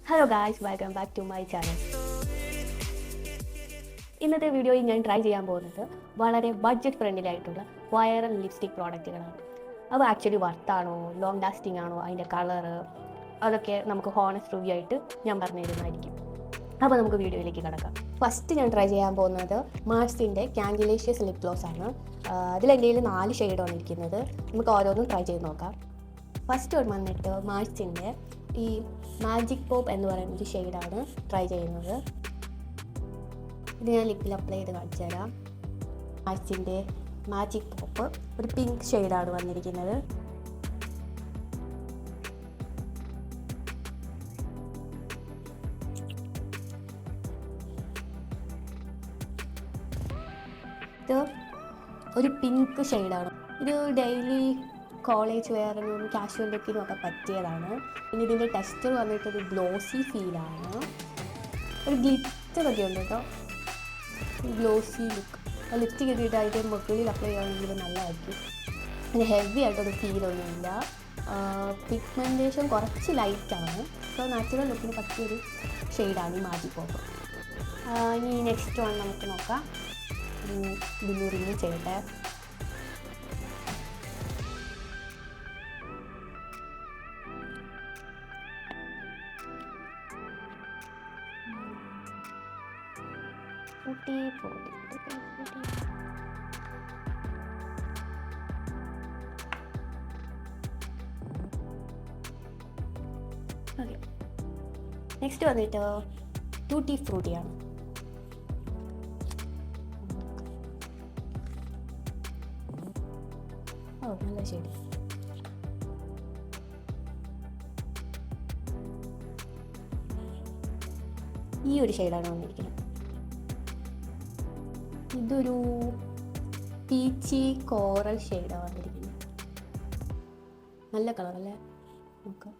Hello guys, welcome back to my channel. ഇന്നത്തെ വീഡിയോയിൽ ഞാൻ ട്രൈ ചെയ്യാൻ പോകുന്നത് വളരെ ബഡ്ജറ്റ് ഫ്രണ്ട്ലി ആയിട്ടുള്ള വൈറൽ ലിപ്സ്റ്റിക് പ്രോഡക്റ്റുകളാണ്. അവ ആക്ച്വലി വർത്താണോ, ലോങ് ലാസ്റ്റിംഗ് ആണോ, അതിൻ്റെ കളറ് അതൊക്കെ നമുക്ക് ഹോണസ്റ്റ് റിവ്യൂ ആയിട്ട് ഞാൻ പറഞ്ഞു തരുന്നതായിരിക്കും. അപ്പോൾ നമുക്ക് വീഡിയോയിലേക്ക് കിടക്കാം. ഫസ്റ്റ് ഞാൻ ട്രൈ ചെയ്യാൻ പോകുന്നത് മാർസിൻ്റെ ക്യാൻഡിലേഷ്യസ് ലിപ് ഗ്ലോസ് ആണ്. അതിലെൻ്റെ കയ്യിൽ 4 ഷെയ്ഡ് വന്നിരിക്കുന്നത്. നമുക്ക് ഓരോന്നും ട്രൈ ചെയ്ത് നോക്കാം. ഫസ്റ്റ് ഒരു വന്നിട്ട് മാർസിൻ്റെ ഈ മാജിക് പോപ്പ് എന്ന് പറയുന്ന ഒരു ഷെയ്ഡാണ് ട്രൈ ചെയ്യുന്നത്. ഇത് ഞാൻ ലിപ്പിൽ അപ്ലൈ ചെയ്ത് കാണിച്ചു തരാം. മാർസിൻ്റെ മാജിക് പോപ്പ് ഒരു പിങ്ക് ഷെയ്ഡാണ് വന്നിരിക്കുന്നത്. ഇത് ഒരു പിങ്ക് ഷെയ്ഡാണ്. ഇത് ഡെയിലി കോളേജ് വെയറിനും കാഷ്വൽ ലുക്കിനും ഒക്കെ പറ്റിയതാണ്. പിന്നെ ഇതിൻ്റെ ടെക്സ്ചർ വന്നിട്ടൊരു ഗ്ലോസി ഫീലാണ്. ഒരു ഗ്ലിറ്ററൊക്കെ ഉണ്ട് കേട്ടോ. Glossy look. ലിപ്സ്റ്റിക് ഇട്ടിട്ട് അതിൻ്റെ മുകളിൽ അപ്ലൈ ചെയ്യുകയാണെങ്കിൽ നല്ലതായിരിക്കും. പിന്നെ ഹെവി ആയിട്ടൊരു ഫീലൊന്നുമില്ല. പിഗ്മെൻറ്റേഷൻ കുറച്ച് ലൈറ്റാണ്. സോ നാച്ചുറൽ ലുക്കിന് പറ്റിയൊരു ഷെയ്ഡാണ് ഈ മാജിക് പോപ്പ്. ഇനി നെക്സ്റ്റ് വൺ നമുക്ക് നോക്കാം. ഇതിന് റിമൂവ് ചെയ്യട്ടെ. Okay. നെക്സ്റ്റ് വന്നിട്ട് ടൂട്ടി ഫ്രൂട്ടിയാണ്. നല്ല ഷെയ്ഡ്. ഈ ഒരു ഷെയ്ഡാണ് വന്നിരിക്കുന്നത്. ഇതൊരു പീച്ചി കോറൽ ഷെയ്ഡാണ് വന്നിരിക്കുന്നത്. നല്ല കളറല്ലേ? നോക്കാം.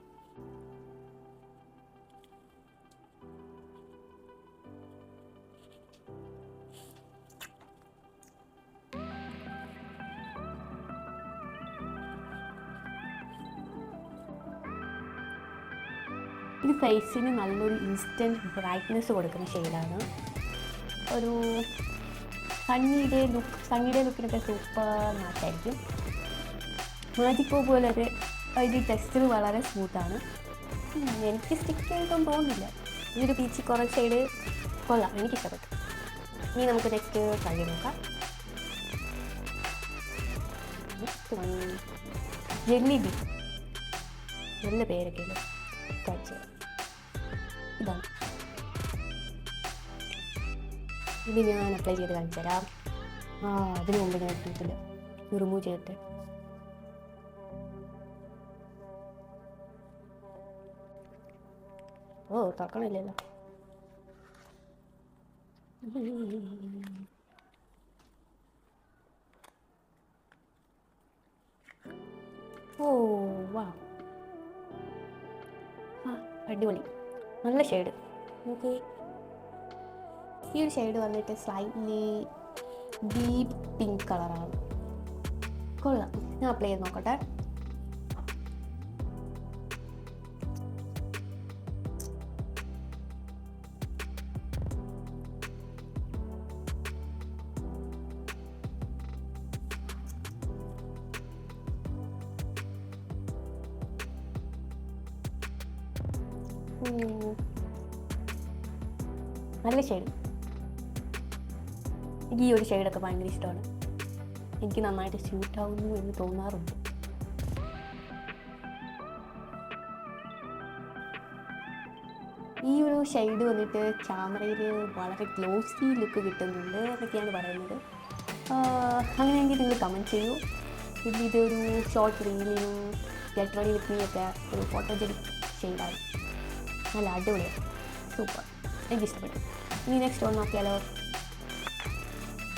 ഇത് ഫേസിന് നല്ലൊരു ഇൻസ്റ്റൻറ്റ് ബ്രൈറ്റ്നെസ് കൊടുക്കുന്ന ഷെയ്ഡാണ്. ഒരു സണ്ണിയുടെ ലുക്കിനൊക്കെ സൂപ്പർ മാറ്റായിരിക്കും. മാജിക് പോപ്പ് പോലെ ഒരു അതിൻ്റെ ടെക്സ്ചർ വളരെ സ്മൂത്താണ്. എനിക്ക് സ്റ്റിക്ക് ചെയ്തൊന്നും തോന്നുന്നില്ല. ഇതൊരു പീച്ചി കോറൽ ഷെയ്ഡ് കൊള്ളാം, എനിക്കിഷ്ടപ്പെട്ടു. ഇനി നമുക്ക് നെക്സ്റ്റ് ട്രൈ ചെയ്ത് നോക്കാം. ജെല്ലി ബീ, നല്ല പേരൊക്കെ ഉണ്ട്. ഇതാണ്. ഇത് ഞാൻ അപ്ലൈ ചെയ്ത് കാണിച്ചു തരാം. അതിന് മുമ്പ് ഞാൻ ഇട്ടിട്ടില്ല. റിമൂവ് ചെയ്തിട്ട്. തുറക്കണില്ലല്ലോ. വാ, അടിപൊളി, നല്ല ഷെയ്ഡ്. നമുക്ക് ഈ ഒരു ഷെയ്ഡ് വന്നിട്ട് സ്ലൈറ്റ്ലി ഡീപ്പ് പിങ്ക് കളറാണ്. കൊള്ളാം. ഞാൻ അപ്ലൈ ചെയ്ത് നോക്കട്ടെ. നല്ല ഷെയ്ഡ്. എനിക്ക് ഈ ഒരു ഷെയ്ഡൊക്കെ ഭയങ്കര ഇഷ്ടമാണ്. എനിക്ക് നന്നായിട്ട് സ്യൂട്ട് ആവുന്നു എന്ന് തോന്നാറുണ്ട്. ഈ ഒരു ഷെയ്ഡ് വന്നിട്ട് ക്യാമറയിൽ വളരെ ഗ്ലോസി ലുക്ക് കിട്ടുന്നുണ്ട് എന്നൊക്കെയാണ് പറയുന്നത്. അങ്ങനെയെങ്കിൽ നിങ്ങൾ കമൻറ്റ് ചെയ്യൂ. പിന്നെ ഇതൊരു ഷോർട്ട് റീലിനും ഗെറ്റ് റെഡി വിത്ത് മീ ഒക്കെ ഒരു ഫോട്ടോജനിക് ഷെയ്ഡാണ്. നല്ല അടിപൊളിയാണ്, സൂപ്പർ, എനിക്കിഷ്ടപ്പെട്ടു. ഇനി നെക്സ്റ്റ് വൺ നോക്കിയാലോ.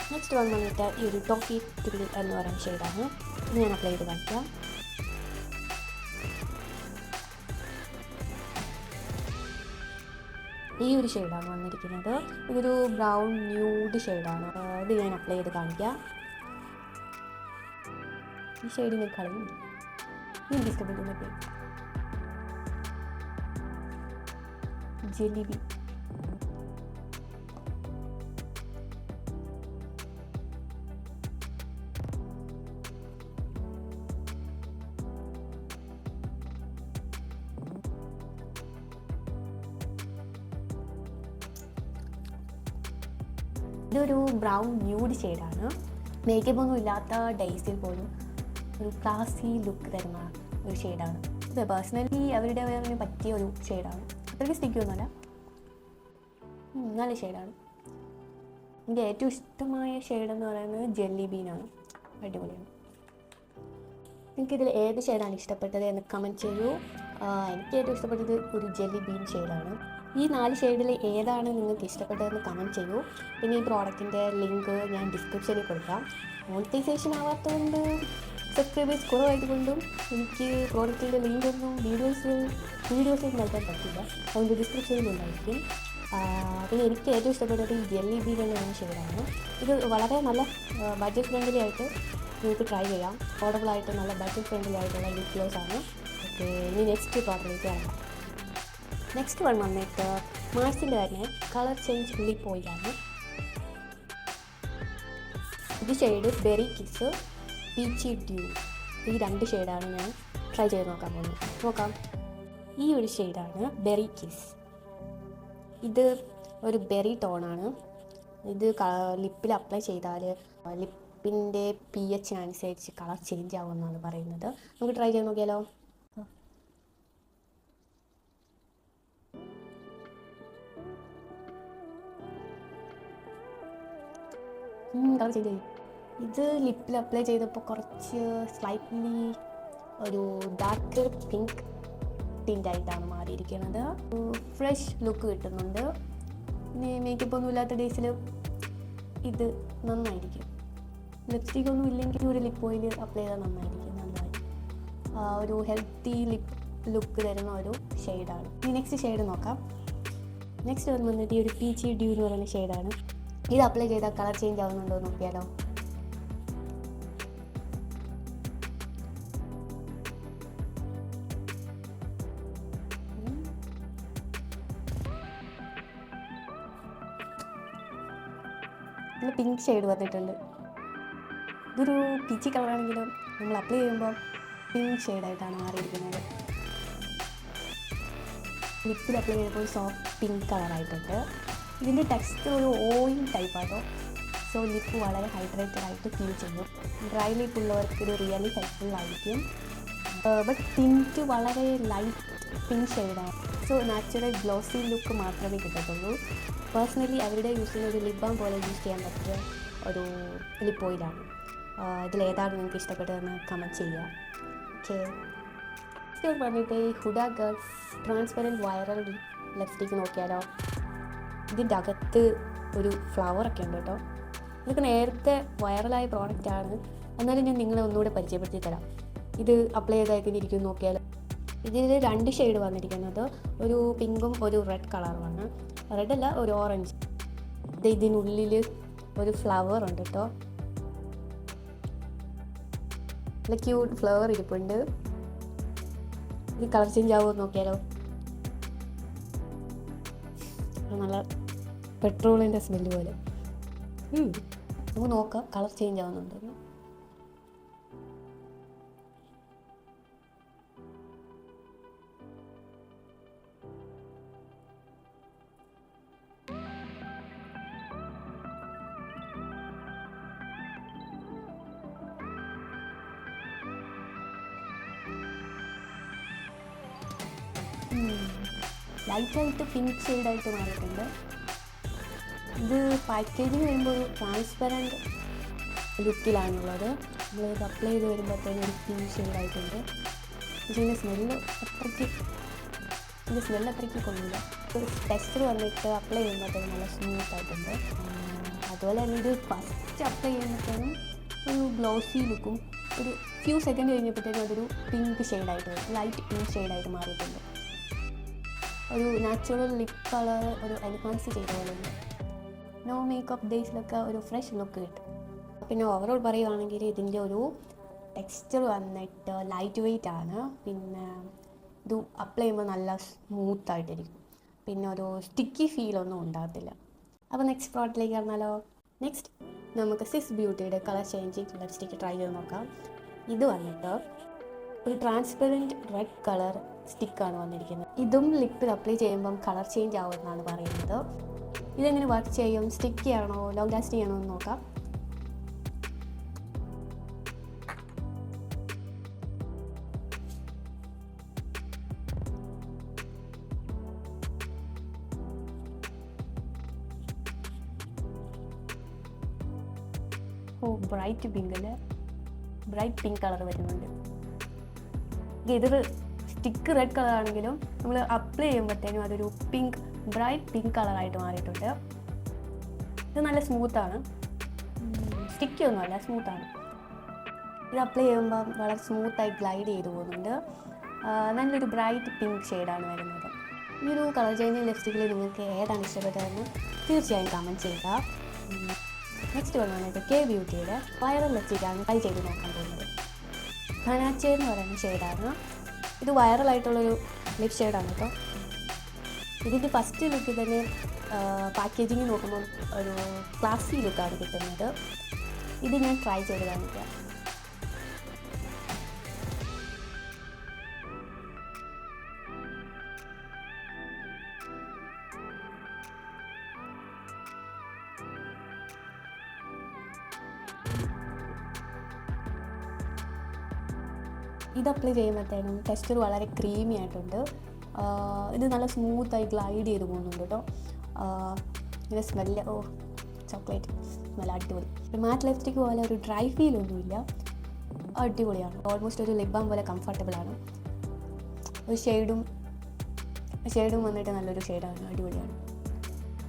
നെക്സ്റ്റ് വൺ വന്നിട്ട് ഈ ഒരു ടോക്കി ത്രിൽ എന്ന് പറയുന്ന ഷെയ്ഡാണ്. ഇത് ഞാൻ അപ്ലൈ ചെയ്ത് കാണിക്കാം. ഈ ഒരു ഷെയ്ഡാണ് വന്നിരിക്കുന്നത്. ഇതൊരു ബ്രൗൺ ന്യൂഡ് ഷെയ്ഡാണ്. ഇത് ഞാൻ അപ്ലൈ ചെയ്ത് കാണിക്കാം. ഈ ഷെയ്ഡിന് കളയുന്നു. എനിക്കിഷ്ടപ്പെട്ടു. ജെല്ലിബി. ഇതൊരു ബ്രൗൺ ന്യൂഡ് ഷെയ്ഡാണ്. മേക്കപ്പ് ഒന്നും ഇല്ലാത്ത ഡേയ്സിൽ പോലും ഒരു ക്ലാസി ലുക്ക് തരുന്ന ഒരു ഷെയ്ഡാണ് ഇത്. പേഴ്സണലി അവരുടെ വേറെ പറ്റിയ ഒരു ഷെയ്ഡാണ്. അത്രയ്ക്ക് സ്റ്റിക്കൊന്നുമല്ല, നല്ല ഷെയ്ഡാണ്. എൻ്റെ ഏറ്റവും ഇഷ്ടമായ ഷെയ്ഡെന്ന് പറയുന്നത് ജെല്ലിബീനാണ്. അടിപൊളിയാണ്. നിങ്ങൾക്കിതിൽ ഏത് ഷെയ്ഡാണ് ഇഷ്ടപ്പെട്ടത് എന്ന് കമൻറ്റ് ചെയ്യൂ. എനിക്ക് ഏറ്റവും ഇഷ്ടപ്പെട്ടത് ഒരു ജെല്ലിബീൻ ഷെയ്ഡാണ്. ഈ 4 ഷെയ്ഡിൽ ഏതാണ് നിങ്ങൾക്ക് ഇഷ്ടപ്പെട്ടതെന്ന് കമൻറ്റ് ചെയ്യൂ. പിന്നെ ഈ പ്രോഡക്റ്റിൻ്റെ ലിങ്ക് ഞാൻ ഡിസ്ക്രിപ്ഷനിൽ കൊടുക്കാം. മോണിറ്റൈസേഷൻ ആവാത്തതുകൊണ്ട്, സബ്സ്ക്രൈബേഴ്സ് കുറവായതുകൊണ്ടും എനിക്ക് പ്രോഡക്റ്റിൻ്റെ ലിങ്കൊന്നും വീഡിയോസിൽ നൽകാൻ പറ്റില്ല. അതുകൊണ്ട് ഡിസ്ക്രിപ്ഷനിൽ ഉണ്ടായിരിക്കും. പിന്നെ എനിക്ക് ഏറ്റവും ഇഷ്ടപ്പെട്ടത് ഈ ജെല്ലിബീൻ എന്ന ഷെയ്ഡാണ്. ഇത് വളരെ നല്ല ബഡ്ജറ്റ് ഫ്രണ്ട്ലി ആയിട്ട് നിങ്ങൾക്ക് ട്രൈ ചെയ്യാം. അഫോർഡബിളായിട്ട് നല്ല ബഡ്ജറ്റ് ഫ്രണ്ട്ലി ആയിട്ടുള്ള ലിപ് ഗ്ലോസ് ആണ്. ഓക്കെ, ഇനി നെക്സ്റ്റ് പ്രോഡക്റ്റിലേക്ക് വരാം. നെക്സ്റ്റ് വൺ വന്നിട്ട് മാർസിൻ്റെ തന്നെ കളർ ചേഞ്ച് ലിപ്പ് ഓയിലാണ്. ഇത് shade berry kiss, Peechi due. ഈ 2 ഷെയ്ഡാണ് ഞാൻ ട്രൈ ചെയ്ത് നോക്കാം. ഈ ഒരു ഷെയ്ഡാണ് ബെറി കിസ്. ഇത് ഒരു ബെറി ടോണാണ്. ഇത് ലിപ്പിൽ അപ്ലൈ ചെയ്താൽ ലിപ്പിൻ്റെ pH അനുസരിച്ച് കളർ ചേഞ്ച് ആവുമെന്നാണ് പറയുന്നത്. നമുക്ക് ട്രൈ ചെയ്ത് നോക്കിയാലോ. കളർ ചേഞ്ച് ചെയ്യും. ഇത് ലിപ്പിൽ അപ്ലൈ ചെയ്തപ്പോൾ കുറച്ച് സ്ലൈറ്റ്ലി ഒരു ഡാർക്കർ പിങ്ക് ടിൻ്റായിട്ടാണ് മാറിയിരിക്കുന്നത്. ഫ്രഷ് ലുക്ക് കിട്ടുന്നുണ്ട്. ഇനി മേക്കപ്പ് ഒന്നും ഇല്ലാത്ത ഡേയ്സിൽ ഇത് നന്നായിരിക്കും. ലിപ്സ്റ്റിക് ഒന്നും ഇല്ലെങ്കിൽ ഒരു ലിപ്പ് ഓയിൽ അപ്ലൈ ചെയ്താൽ നന്നായിരിക്കും. ഒരു ഹെൽത്തി ലിപ്പ് ലുക്ക് തരുന്ന ഒരു ഷെയ്ഡാണ്. ഇനി നെക്സ്റ്റ് ഷെയ്ഡ് നോക്കാം. നെക്സ്റ്റ് വന്നിട്ട് ഈ ഒരു പീച്ചി ഡ്യൂ എന്ന് പറയുന്ന ഷെയ്ഡാണ്. ഇത് അപ്ലൈ ചെയ്താൽ കളർ ചേഞ്ച് ആവുന്നുണ്ടോ എന്ന് നോക്കിയാലോ. പിങ്ക് ഷെയ്ഡ് വന്നിട്ടുണ്ട്. ഇതൊരു പീച്ചി കളറാണെങ്കിലും നമ്മൾ അപ്ലൈ ചെയ്യുമ്പോൾ പിങ്ക് ഷെയ്ഡായിട്ടാണ് മാറിയിരിക്കുന്നത്. ലിപ്പിൽ അപ്ലൈ ചെയ്യുമ്പോൾ സോഫ്റ്റ് പിങ്ക് കളറായിട്ടുണ്ട്. ഇതിൻ്റെ ടെക്സ്ചർ ഒരു ഓയിൽ ടൈപ്പാട്ടോ. സോ ലിപ്പ് വളരെ ഹൈഡ്രേറ്റഡ് ആയിട്ട് ഫീൽ ചെയ്യും. ഡ്രൈ ലിപ്പ് ഉള്ളവർക്ക് ഇത് റിയലി ഹെൽപ്ഫുൾ ആയിരിക്കും. ബട്ട് ടിൻറ്റ് വളരെ ലൈറ്റ് പിങ്ക് ഷെയ്ഡാണ്. സോ നാച്ചുറൽ ഗ്ലോസി ലുക്ക് മാത്രമേ കിട്ടത്തുള്ളൂ. പേഴ്സണലി അവരുടെ യൂസ് ചെയ്യുന്ന ഒരു ലിപ് ബാം പോലെ യൂസ് ചെയ്യാൻ പറ്റിയ ഒരു ലിപ്പ് ഓയിലാണ്. ഇതിലേതാണ് നിങ്ങൾക്ക് ഇഷ്ടപ്പെട്ടതെന്ന് കമൻറ്റ് ചെയ്യുക. ഓക്കെ, ഇത് പറഞ്ഞിട്ട് ഈ Huda girl transparent viral lipstick നോക്കിയാലോ. ഇതിൻ്റെ അകത്ത് ഒരു ഫ്ലവറൊക്കെ ഉണ്ട് കേട്ടോ. ഇതൊക്കെ നേരത്തെ വൈറലായ പ്രോഡക്റ്റാണ്. എന്നാലും ഞാൻ നിങ്ങളെ ഒന്നുകൂടെ പരിചയപ്പെടുത്തി തരാം. ഇത് അപ്ലൈ ചെയ്തായിരിക്കും നോക്കിയാൽ. ഇതിൽ 2 ഷെയ്ഡ് വന്നിരിക്കുന്നത് ഒരു പിങ്കും ഒരു റെഡ് കളറുമാണ്. റെഡല്ല, ഒരു ഓറഞ്ച്. ഇതിനുള്ളിൽ ഒരു ഫ്ലവർ ഉണ്ട് കേട്ടോ. നല്ല ക്യൂട്ട് ഫ്ലവർ ഇരിപ്പുണ്ട്. ഇത് കളർ ചേഞ്ച് ആവുമെന്ന് നോക്കിയാലോ. നല്ല പെട്രോളിൻ്റെ സ്മെല്ല് പോലെ. നമുക്ക് നോക്കാം കളർ ചേഞ്ച് ആവുന്നുണ്ടെന്ന്. ലൈറ്റായിട്ട് പിങ്ക് ഷെയ്ഡായിട്ട് മാറിയിട്ടുണ്ട്. ഇത് പാക്കേജിങ് വരുമ്പോൾ ഒരു ട്രാൻസ്പെറൻറ്റ് ലുക്കിലാണുള്ളത്. നമ്മളിത് അപ്ലൈ ചെയ്ത് വരുമ്പോഴത്തേനും ഒരു പിങ്ക് ഷെയ്ഡായിട്ടുണ്ട്. പക്ഷേ ഇതിൻ്റെ സ്മെല്ല് അത്രയ്ക്ക് കൊള്ളില്ല. ഒരു ടെക്സ്ചർ വന്നിട്ട് അപ്ലൈ ചെയ്യുമ്പോഴത്തേനും നല്ല സ്മൂത്തായിട്ടുണ്ട്. അതുപോലെ തന്നെ ഇത് ഫസ്റ്റ് അപ്ലൈ ചെയ്യുമ്പോഴത്തേനും ഒരു ഗ്ലോസി ലുക്കും ഒരു ഫ്യൂ സെക്കൻഡ് കഴിഞ്ഞപ്പോഴത്തേനും അതൊരു പിങ്ക് ഷെയ്ഡായിട്ട് വരും. ലൈറ്റ് പിങ്ക് ഷെയ്ഡായിട്ട് മാറിയിട്ടുണ്ട്. ഒരു നാച്ചുറൽ ലിപ് കളർ ഒരു എൻഹാൻസ് ചെയ്ത പോലെയുണ്ട്. നോ മേക്കപ്പ് ഡേയ്സിലൊക്കെ ഒരു ഫ്രഷ് ലുക്ക് കിട്ടും. പിന്നെ ഓവറോൾ പറയുകയാണെങ്കിൽ ഇതിൻ്റെ ഒരു ടെക്സ്ചർ വന്നിട്ട് ലൈറ്റ് വെയ്റ്റ് ആണ്. പിന്നെ ഇത് അപ്ലൈ ചെയ്യുമ്പോൾ നല്ല സ്മൂത്തായിട്ടിരിക്കും. പിന്നെ ഒരു സ്റ്റിക്കി ഫീലൊന്നും ഉണ്ടാകത്തില്ല. അപ്പോൾ നെക്സ്റ്റ് പ്രോഡക്റ്റിലേക്ക് വന്നാലോ. നെക്സ്റ്റ് നമുക്ക് സിസ് ബ്യൂട്ടിയുടെ കളർ ചേഞ്ചിങ് ലിപ്സ്റ്റിക്ക് ട്രൈ ചെയ്ത് നോക്കാം. ഇത് വന്നിട്ട് ഒരു ട്രാൻസ്പെറൻറ്റ് റെഡ് കളർ സ്റ്റിക്കാണ് വന്നിരിക്കുന്നത്. ഇതും ലിപ്പിൽ അപ്ലൈ ചെയ്യുമ്പം കളർ ചേഞ്ച് ആവുമെന്നാണ് പറയുന്നത്. ഇതെങ്ങനെ വർക്ക് ചെയ്യും, സ്റ്റിക്കി ആണോ ലോങ് ലാസ്റ്റിംഗ് ആണോ എന്ന് നോക്കാം. ബ്രൈറ്റ് പിങ്ക് കളർ വരുന്നുണ്ട്. ഇതൊരു സ്റ്റിക്ക് റെഡ് കളർ ആണെങ്കിലും നമ്മൾ അപ്ലൈ ചെയ്യുമ്പോഴത്തേനും അതൊരു ബ്രൈറ്റ് പിങ്ക് കളറായിട്ട് മാറിയിട്ടുണ്ട്. ഇത് നല്ല സ്മൂത്താണ്, സ്റ്റിക്കി ഒന്നുമല്ല, സ്മൂത്താണ്. ഇത് അപ്ലൈ ചെയ്യുമ്പം വളരെ സ്മൂത്തായി ഗ്ലൈഡ് ചെയ്ത് പോകുന്നുണ്ട്. നല്ലൊരു ബ്രൈറ്റ് പിങ്ക് ഷെയ്ഡാണ് വരുന്നത്. ഈ ഒരു കളർ ചേഞ്ചിങ് ലിപ്സ്റ്റിക്കിൽ നിങ്ങൾക്ക് ഏതാണ് ഇഷ്ടപ്പെട്ടതെന്ന് തീർച്ചയായും കമൻറ്റ് ചെയ്യുക. നെക്സ്റ്റ് വന്നിട്ട് കെ ബ്യൂട്ടിയുടെ വൈറൽ ലിപ്സ്റ്റിക്കാണ് ട്രൈ ചെയ്ത് നോക്കാൻ പോകുന്നത്. ഖനാച്ചെ എന്ന് പറയുന്ന ഷെയ്ഡാണ്. ഇത് വൈറലായിട്ടുള്ളൊരു ലിപ് ഷെയ്ഡാണ് കേട്ടോ. ഇതിൻ്റെ ഫസ്റ്റ് ലുക്കിൽ തന്നെ പാക്കേജിങ് നോക്കുമ്പോൾ ഒരു ക്ലാസി ലുക്കാണ് കിട്ടുന്നത്. ഇത് ഞാൻ ട്രൈ ചെയ്ത് കാണിക്കാം. ഇത് അപ്ലൈ ചെയ്യുമ്പോഴത്തേനും ടെക്സ്ചർ വളരെ ക്രീമി ആയിട്ടുണ്ട്. ഇത് നല്ല സ്മൂത്തായി ഗ്ലൈഡ് ചെയ്ത് പോകുന്നുണ്ട് കേട്ടോ. ഇതിൻ്റെ സ്മെല്ല് ചോക്ലേറ്റ് സ്മെല്ല് അടിപൊളി. ഒരു മാറ്റ് ലിപ്സ്റ്റിക്ക് പോലെ ഒരു ഡ്രൈ ഫീലൊന്നുമില്ല, അടിപൊളിയാണ്. ഓൾമോസ്റ്റ് ഒരു ലിപ് ബാം പോലെ കംഫർട്ടബിളാണ്. ഒരു ഷെയ്ഡും വന്നിട്ട് നല്ലൊരു ഷെയ്ഡാണ്, അടിപൊളിയാണ്.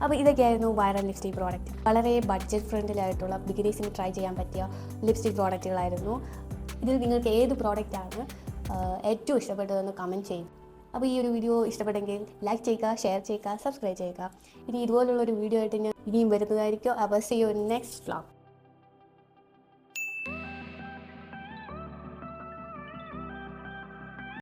അപ്പോൾ ഇതൊക്കെയായിരുന്നു വൈറൽ ലിപ്സ്റ്റിക് പ്രോഡക്റ്റ്. വളരെ ബഡ്ജറ്റ് ഫ്രണ്ട്ലിയായിട്ടുള്ള ബിഗിനേഴ്സിന് ട്രൈ ചെയ്യാൻ പറ്റിയ ലിപ്സ്റ്റിക് പ്രോഡക്റ്റുകളായിരുന്നു. ഇതിൽ നിങ്ങൾക്ക് ഏത് പ്രോഡക്റ്റാണ് ഏറ്റവും ഇഷ്ടപ്പെട്ടതെന്ന് കമൻറ്റ് ചെയ്യും. അപ്പോൾ ഈ ഒരു വീഡിയോ ഇഷ്ടപ്പെട്ടെങ്കിൽ ലൈക്ക് ചെയ്യുക, ഷെയർ ചെയ്യുക, സബ്സ്ക്രൈബ് ചെയ്യുക. ഇനി ഇതുപോലുള്ളൊരു വീഡിയോ ആയിട്ട് ഞാൻ ഇനിയും വരുന്നതായിരിക്കും. അപ്പോൾ സീ യു നെക്സ്റ്റ് വ്ലോഗ്.